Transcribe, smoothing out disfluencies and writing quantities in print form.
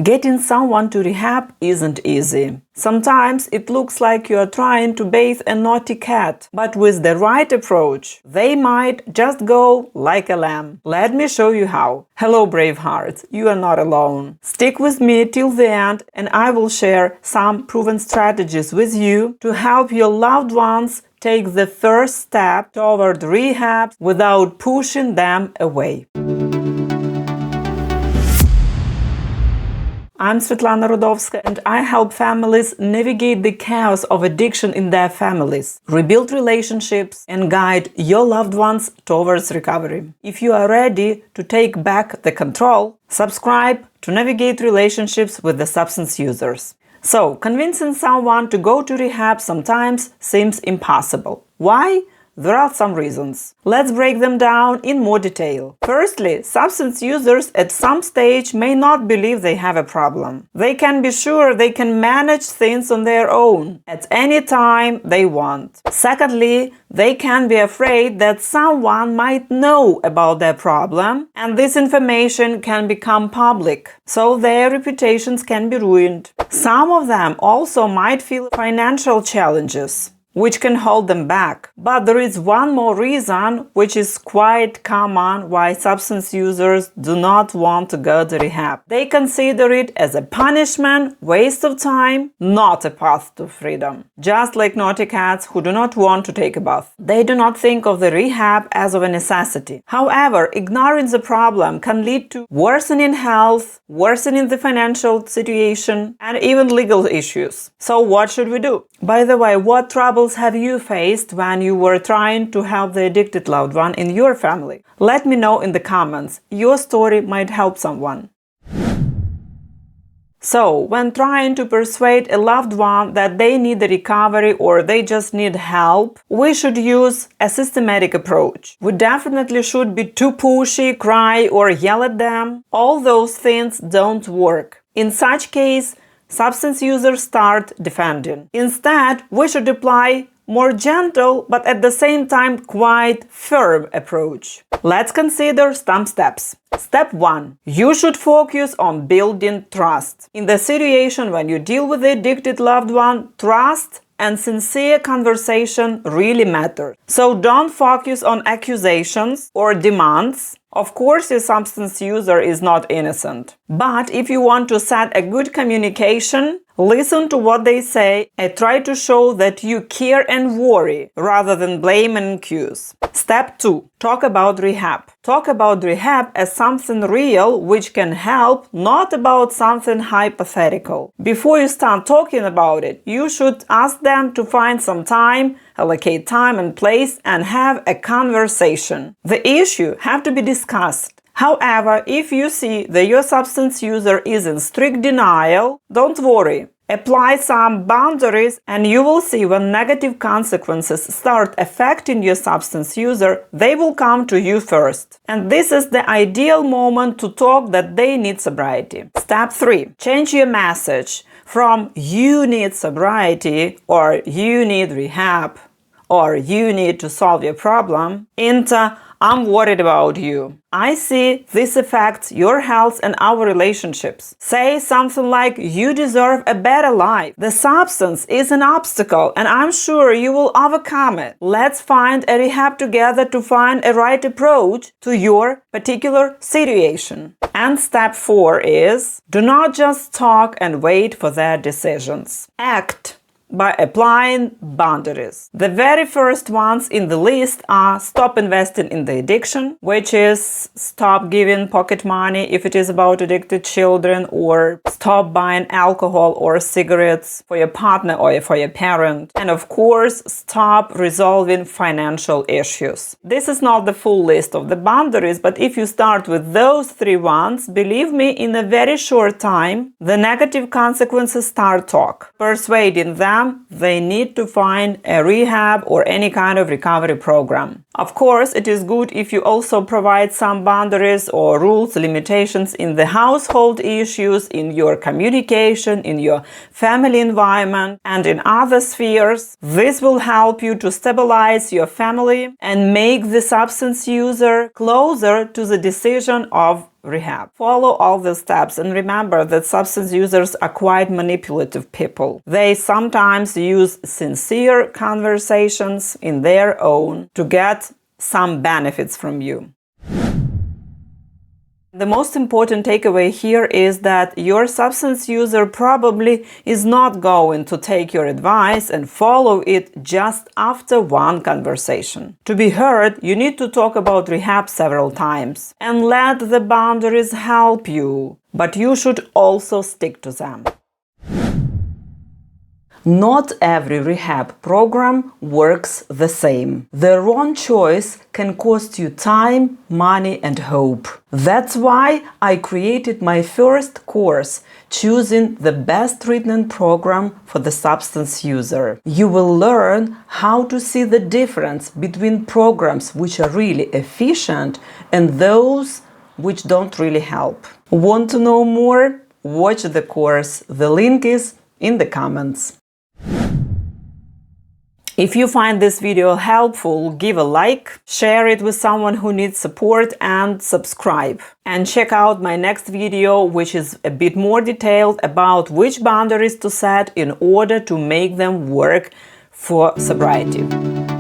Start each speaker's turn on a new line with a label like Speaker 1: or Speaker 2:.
Speaker 1: Getting someone to rehab isn't easy. Sometimes it looks like you are trying to bathe a naughty cat, but with the right approach, they might just go like a lamb. Let me show you how. Hello, brave hearts, you are not alone. Stick with me till the end and I will share some proven strategies with you to help your loved ones take the first step toward rehab without pushing them away. I'm Svetlana Rudovska and I help families navigate the chaos of addiction in their families, rebuild relationships, and guide your loved ones towards recovery. If you are ready to take back the control, subscribe to navigate relationships with the substance users. So, convincing someone to go to rehab sometimes seems impossible. Why? There are some reasons. Let's break them down in more detail. Firstly, substance users at some stage may not believe they have a problem. They can be sure they can manage things on their own at any time they want. Secondly, they can be afraid that someone might know about their problem and this information can become public, so their reputations can be ruined. Some of them also might feel financial challenges, which can hold them back. But there is one more reason, which is quite common, why substance users do not want to go to rehab. They consider it as a punishment, waste of time, not a path to freedom. Just like naughty cats who do not want to take a bath. They do not think of the rehab as of a necessity. However, ignoring the problem can lead to worsening health, worsening the financial situation, and even legal issues. So what should we do? By the way, what troubles have you faced when you were trying to help the addicted loved one in your family? Let me know in the comments. Your story might help someone. So, when trying to persuade a loved one that they need a recovery or they just need help, we should use a systematic approach. We definitely should be too pushy, cry, or yell at them. All those things don't work. In such case, substance users start defending. Instead, we should apply more gentle but at the same time quite firm approach. Let's consider some steps. Step 1. You should focus on building trust. In the situation when you deal with the addicted loved one, trust and sincere conversation really matter. So don't focus on accusations or demands. Of course, your substance user is not innocent. But if you want to set a good communication, listen to what they say and try to show that you care and worry rather than blame and accuse. Step 2. Talk about rehab. Talk about rehab as something real which can help, not about something hypothetical. Before you start talking about it, you should ask them to find some time, allocate time and place, and have a conversation. The issue have to be discussed. However, if you see that your substance user is in strict denial, don't worry. Apply some boundaries and you will see when negative consequences start affecting your substance user, they will come to you first. And this is the ideal moment to talk that they need sobriety. Step 3. Change your message from "you need sobriety" or "you need rehab" or "you need to solve your problem" into "I'm worried about you. I see this affects your health and our relationships." Say something like, "You deserve a better life. The substance is an obstacle and I'm sure you will overcome it. Let's find a rehab together to find a right approach to your particular situation." And step 4 is, do not just talk and wait for their decisions. Act by applying boundaries. The very first ones in the list are stop investing in the addiction, which is stop giving pocket money if it is about addicted children, or stop buying alcohol or cigarettes for your partner or for your parent. And of course, stop resolving financial issues. This is not the full list of the boundaries, but if you start with those 3 ones, believe me, in a very short time, the negative consequences start talk. Persuading them they need to find a rehab or any kind of recovery program. Of course, it is good if you also provide some boundaries or rules, limitations in the household issues, in your communication, in your family environment, and in other spheres. This will help you to stabilize your family and make the substance user closer to the decision of rehab. Follow all the steps and remember that substance users are quite manipulative people. They sometimes use sincere conversations in their own to get some benefits from you. The most important takeaway here is that your substance user probably is not going to take your advice and follow it just after one conversation. To be heard, you need to talk about rehab several times and let the boundaries help you, but you should also stick to them. Not every rehab program works the same. The wrong choice can cost you time, money, and hope. That's why I created my first course, Choosing the Best Treatment Program for the Substance User. You will learn how to see the difference between programs which are really efficient and those which don't really help. Want to know more? Watch the course. The link is in the comments. If you find this video helpful, give a like, share it with someone who needs support, and subscribe. And check out my next video, which is a bit more detailed about which boundaries to set in order to make them work for sobriety.